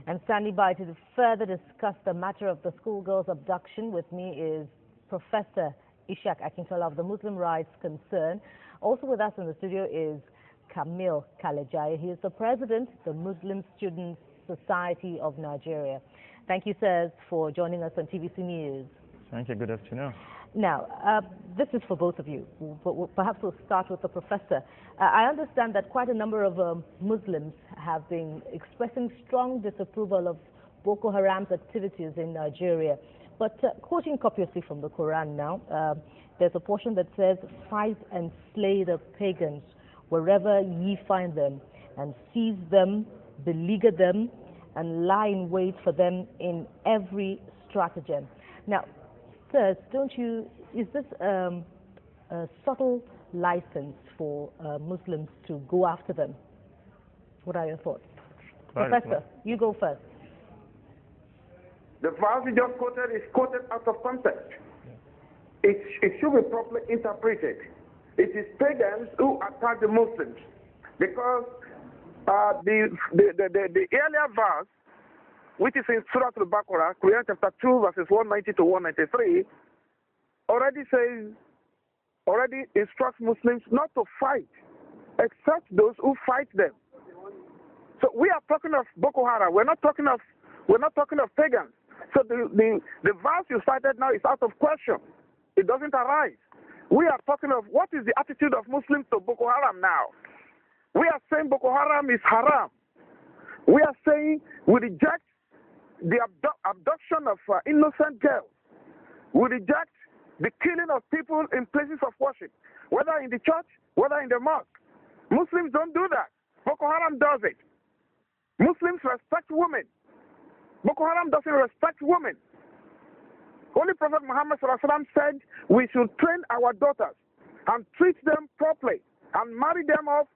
And standing by to further discuss the matter of the schoolgirl's abduction with me is Professor Ishaq Akintola of the Muslim Rights Concern. Also with us in the studio is Kaamil Kalejaiye. He is the president of the Muslim Students Society of Nigeria. Thank you, sirs, for joining us on TVC News. Thank you. Good afternoon. Now, this is for both of you. Perhaps we'll start with the professor. I understand that quite a number of Muslims have been expressing strong disapproval of Boko Haram's activities in Nigeria. But quoting copiously from the Quran now, there's a portion that says, "Fight and slay the pagans wherever ye find them, and seize them, beleaguer them, and lie in wait for them in every stratagem." Now, sirs, is this a subtle license for Muslims to go after them? What are your thoughts? Professor, you go first. The verse you just quoted is quoted out of context. It should be properly interpreted. It is pagans who attack the Muslims, because the earlier verse, which is in Surah Al-Baqarah, Quran chapter 2, verses 190 to 193, already instructs Muslims not to fight, except those who fight them. So we are talking of Boko Haram. We're not talking of pagans. So the verse you cited now is out of question. It doesn't arise. We are talking of what is the attitude of Muslims to Boko Haram now. We are saying Boko Haram is haram. We are saying we reject the abduction of innocent girls. We reject the killing of people in places of worship, whether in the church, whether in the mosque. Muslims don't do that. Boko Haram does it. Muslims respect women. Boko Haram doesn't respect women. Holy Prophet Muhammad ﷺ said we should train our daughters and treat them properly and marry them off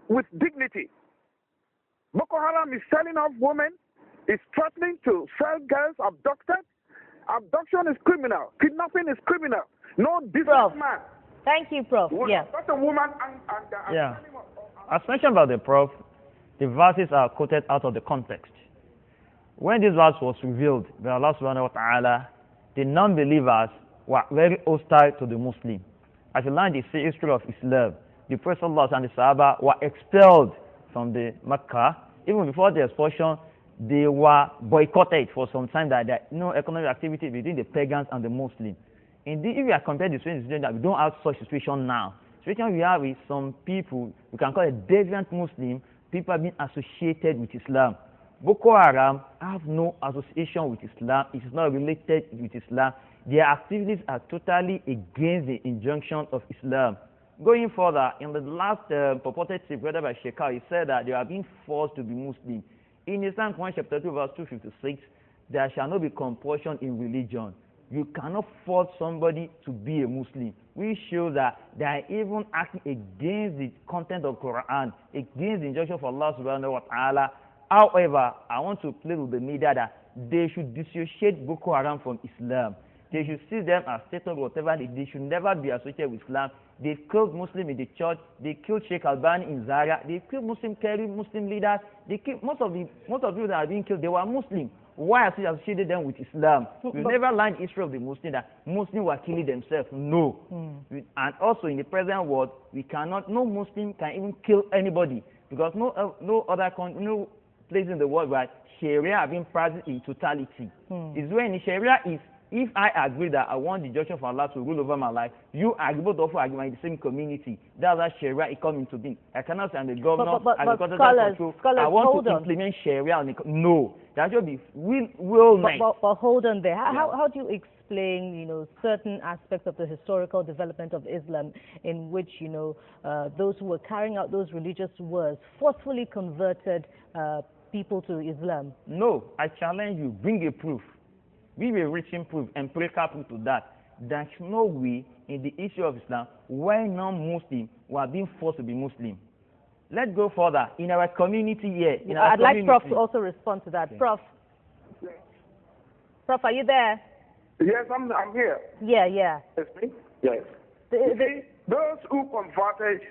with dignity. Boko Haram is selling off women, is threatening to sell girls abducted. Abduction is criminal. Kidnapping is criminal. No decent man. Thank you, Prof. Yeah. That's a woman yeah. As mentioned by the Prof, the verses are quoted out of the context. When this verse was revealed by Allah subhanahu wa ta'ala, the non-believers were very hostile to the Muslim. As you learn the history of Islam, the Prophet and the Sahaba were expelled from the Mecca. Even before the expulsion, they were boycotted for some time, that there no economic activity between the pagans and the Muslims. Indeed, if we are compared to the situation that we don't have such situation now. The situation we have is some people, we can call it deviant Muslim, people have been associated with Islam. Boko Haram have no association with Islam. It is not related with Islam. Their activities are totally against the injunction of Islam. Going further, in the last purported tip read by Sheikh, he said that they are being forced to be Muslim. In Islam, Quran chapter 2, verse 256, there shall not be compulsion in religion. You cannot force somebody to be a Muslim. We show that they are even acting against the content of Quran, against the injunction of Allah subhanahu wa ta'ala. However, I want to play with the media that they should dissociate Boko Haram from Islam. They should see them as state or whatever. They should never be associated with Islam. They killed Muslims in the church. They killed Sheikh Albani in Zaria. They killed Muslim leaders. They killed most of the people that are being killed. They were Muslim. Why have we associated them with Islam? We never learned history of the Muslims that Muslims were killing themselves. No. And also in the present world, no Muslim can even kill anybody, because no other country, no place in the world where Sharia have been practiced in totality. Is when in Sharia is, if I agree that I want the judgment of Allah to rule over my life, you agree, both of you agree in the same community. That's how Sharia is coming to be. I cannot say I'm the governor, I want to implement Sharia. No, that should be will-made. But hold on there. How do you explain, certain aspects of the historical development of Islam in which, those who were carrying out those religious wars forcefully converted people to Islam? No, I challenge you. Bring a proof. We will written proof, empirical proof to that. There's no way in the issue of Islam why non-Muslims were being forced to be Muslim. Let's go further. In our community here, I'd like Prof to also respond to that. Okay. Prof, are you there? Yes, I'm here. Yeah. Yes, me? Yes. Those who converted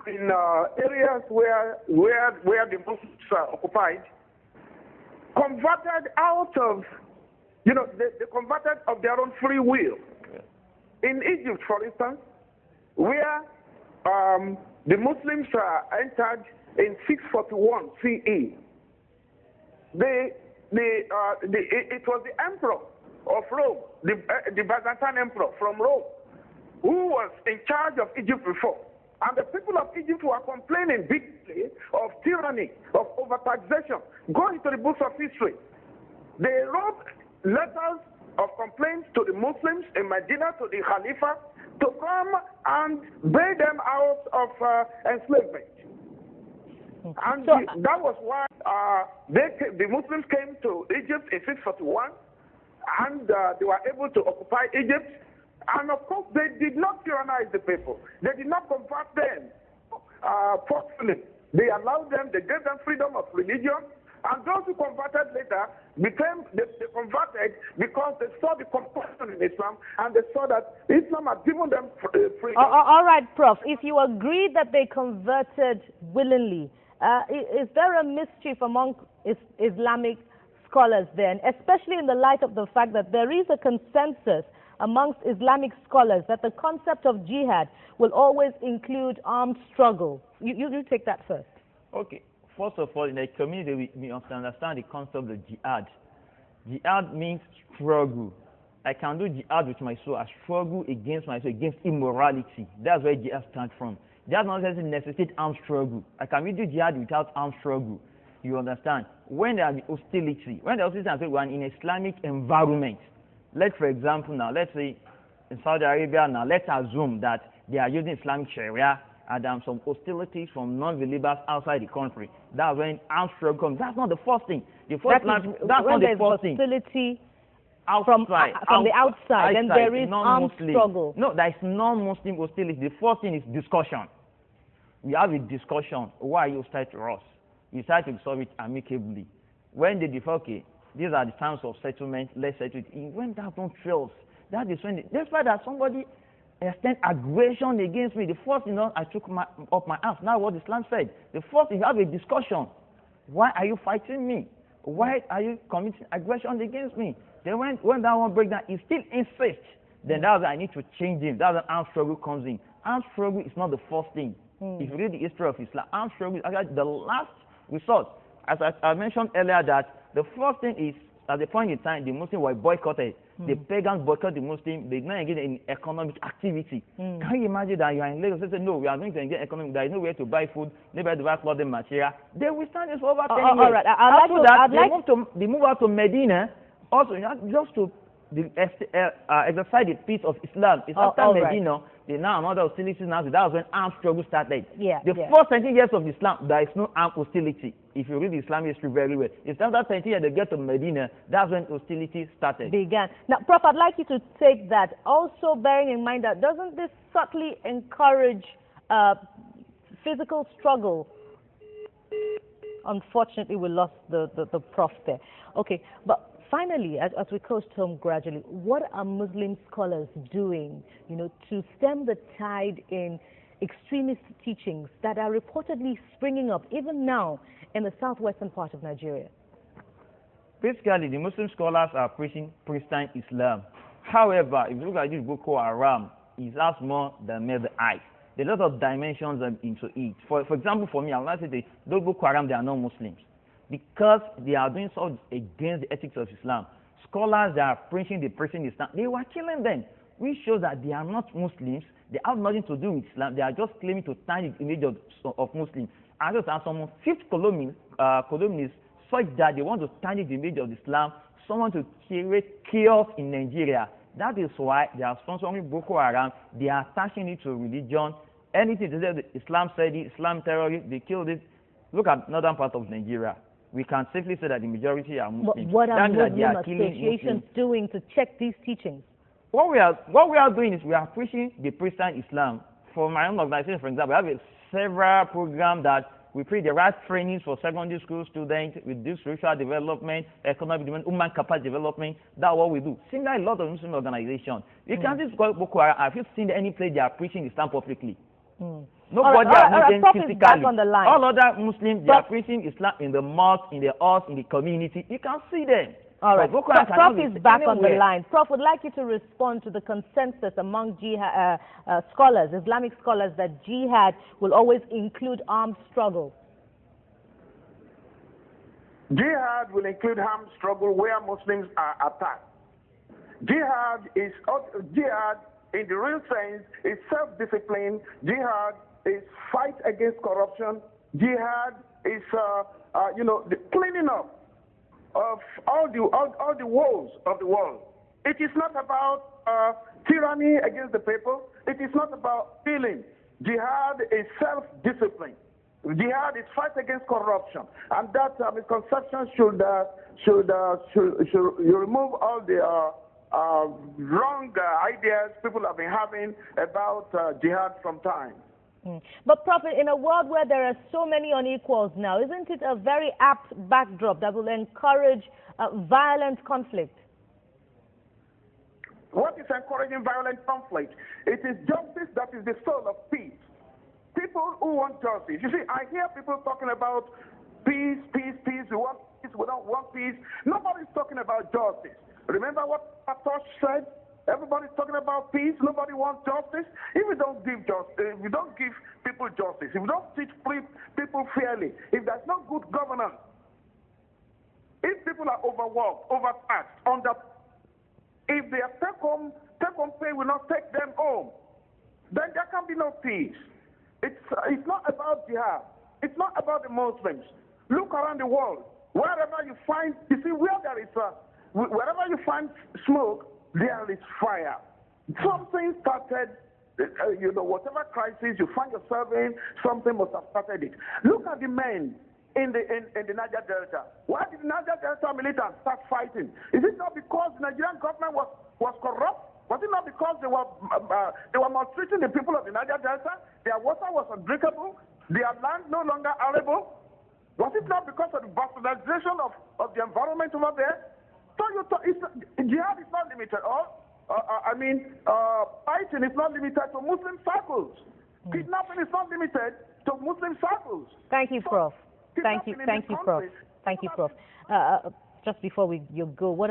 in areas where the Muslims are occupied, converted out of, they converted of their own free will. In Egypt, for instance, where the Muslims entered in 641 CE, it was the emperor of Rome, the Byzantine emperor from Rome, who was in charge of Egypt before. And the people of Egypt were complaining bitterly of tyranny, of overtaxation. Go into the books of history. They wrote letters of complaints to the Muslims in Medina, to the Khalifa, to come and bail them out of enslavement. And that was why the Muslims came to Egypt in 641, and they were able to occupy Egypt. And of course, they did not tyrannize the people. They did not convert them forcefully. They allowed them, they gave them freedom of religion. And those who converted later they converted because they saw the compassion in Islam, and they saw that Islam had given them freedom. All right, Prof. If you agree that they converted willingly, is there a mischief among Islamic scholars then, especially in the light of the fact that there is a consensus amongst Islamic scholars that the concept of jihad will always include armed struggle? You take that first. Okay. First of all, in the community, we understand the concept of jihad. Jihad means struggle. I can do jihad with my soul. I struggle against my soul, against immorality. That's where jihad stands from. Jihad does not necessitate armed struggle. I can do jihad without armed struggle. You understand? When there is hostility, we're in an Islamic environment. For example, now, let's say in Saudi Arabia, now let's assume that they are using Islamic Sharia, and some hostilities from non-believers outside the country. That's when armed struggle comes. That's not the first thing. That's not the first thing. Hostility from the outside, then there is armed struggle. No, there is non-Muslim hostility. The first thing is discussion. We have a discussion. Why are you hostile to us? You try to solve it amicably. When they differ, okay, these are the terms of settlement, let's settle it. When that don't fails, that is when, despite that somebody extend aggression against me, the first thing I took up my arms. Now what Islam said, the first thing, you have a discussion. Why are you fighting me? Why are you committing aggression against me? Then when that one breaks down, he still insists. Then that's when I need to change him. That's when armed struggle comes in. Armed struggle is not the first thing. If you read the history of Islam, armed struggle is actually the last resort. As I mentioned earlier, that the first thing is, at the point in time, the Muslims were boycotted. The pagans boycott the Muslims. They did not engage in economic activity. Can you imagine that you are in Lagos? They say, no, we are going to engage in economic. There is nowhere to buy food, nowhere to buy clothing material. They will stand this for over 10 years. All right. They move out to Medina, also just to exercise the peace of Islam. It's after Medina, they now another hostility now. That was when armed struggle started. The first 20 years of Islam, there is no armed hostility. If you read the Islamic history very well, it's after 20 years they get to Medina, that's when hostility started. Began. Now, Prof, I'd like you to take that. Also bearing in mind that doesn't this subtly encourage physical struggle? Unfortunately, we lost the Prof there. Okay, but finally, as we coast home gradually, what are Muslim scholars doing, to stem the tide in extremist teachings that are reportedly springing up even now in the southwestern part of Nigeria? Basically, the Muslim scholars are preaching pristine Islam. However, if you look at this Boko Haram, it has more than mere eyes. There are a lot of dimensions into it. For example, for me, I would like to say those Boko Haram, they are not Muslims. Because they are doing so against the ethics of Islam. Scholars that are preaching Islam, they were killing them. Which shows that they are not Muslims. They have nothing to do with Islam. They are just claiming to tarnish the image of Muslims. And just as some fifth columnists such that they want to tarnish the image of Islam, someone to create chaos in Nigeria. That is why they are sponsoring Boko Haram. They are attaching it to religion. Anything to say that Islam said it, Islam terrorists, they killed it. Look at northern part of Nigeria. We can safely say that the majority are Muslims. What are Muslim associations doing to check these teachings? What we are doing is we are pushing the pristine Islam. For my own organization, for example, we have several programs that we preach the right trainings for secondary school students. We do spiritual development, economic development, human capacity development. That's what we do. Similarly, a lot of Muslim organizations. You can't just call Boko Haram. Have you seen any place they are preaching Islam publicly? Nobody all right, are meeting Prof is physically. back on the line. All other Muslims, they are preaching Islam in the mosque, in the house, in the community. You can see them. All right. Boko Haram Prof is back on the anywhere. line. Prof, would like you to respond to the consensus among jihad, scholars, Islamic scholars, that jihad will always include armed struggle. Jihad will include armed struggle where Muslims are attacked. Jihad in the real sense is self-discipline. Jihad is fight against corruption. Jihad is the cleaning up of all the woes of the world. It is not about tyranny against the people. It is not about stealing. Jihad is self-discipline. Jihad is fight against corruption, and that misconception should you remove all the wrong ideas people have been having about jihad from time. But Prophet, in a world where there are so many unequals now, isn't it a very apt backdrop that will encourage violent conflict? What is encouraging violent conflict? It is justice that is the soul of peace. People who want justice. You see, I hear people talking about peace, peace, peace. We want peace, we don't want peace. Nobody's talking about justice. Remember what Atosh said? Everybody's talking about peace. Nobody wants justice. If we don't give justice, if we don't give people justice, if we don't teach people fairly, if there's no good governance, if people are overworked, overtaxed, if their take-home pay will not take them home, then there can be no peace. It's not about jihad. It's not about the Muslims. Look around the world. Wherever you find, you see, wherever you find smoke, there is fire. Something started, whatever crisis you find yourself in, something must have started it. Look at the men in the Niger Delta. Why did the Niger Delta militants start fighting? Is it not because the Nigerian government was corrupt? Was it not because they were maltreating the people of the Niger Delta? Their water was undrinkable. Their land no longer arable. Was it not because of the bastardization of the environment over there? So jihad is not limited. Fighting is not limited to Muslim circles. Kidnapping is not limited to Muslim circles. Thank you, Prof. Thank you, Prof. Thank you, Prof. Just before you go, what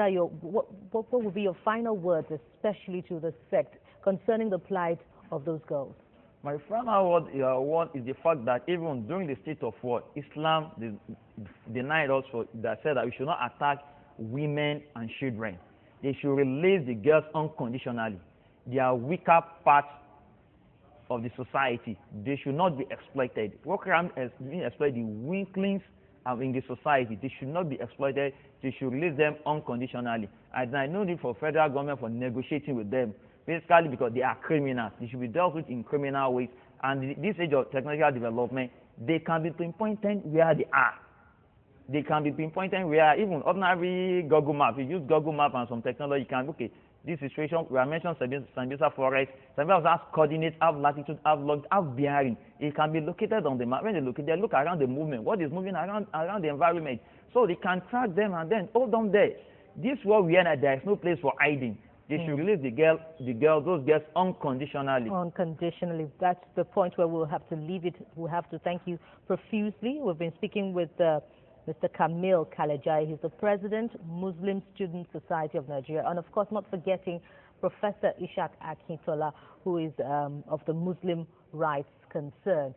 would be your final words, especially to the sect, concerning the plight of those girls? My final word is the fact that even during the state of war, Islam denied us that said that we should not attack women and children. They should release the girls unconditionally. They are weaker parts of the society. They should not be exploited. Boko Haram has been exploited, the weaklings in the society. They should not be exploited. They should release them unconditionally. And I know need for federal government for negotiating with them, basically because they are criminals. They should be dealt with in criminal ways. And this age of technological development, they can be pinpointed where they are. They can be pinpointed where even ordinary Google Map, you use Google Map and some technology, you can, okay, this situation, we are mentioning Sambisa Forest. Sambisa has coordinates, have latitude, have longitude, have bearing. It can be located on the map. When they look around the movement, what is moving around the environment. So they can track them and then hold them there. This world we are in, there is no place for hiding. They should release those girls unconditionally. Unconditionally. That's the point where we'll have to leave it. We'll have to thank you profusely. We've been speaking with Mr. Kaamil Kalejaiye. He's the President, Muslim Student Society of Nigeria. And of course, not forgetting Professor Ishaq Akintola, who is of the Muslim Rights Concern.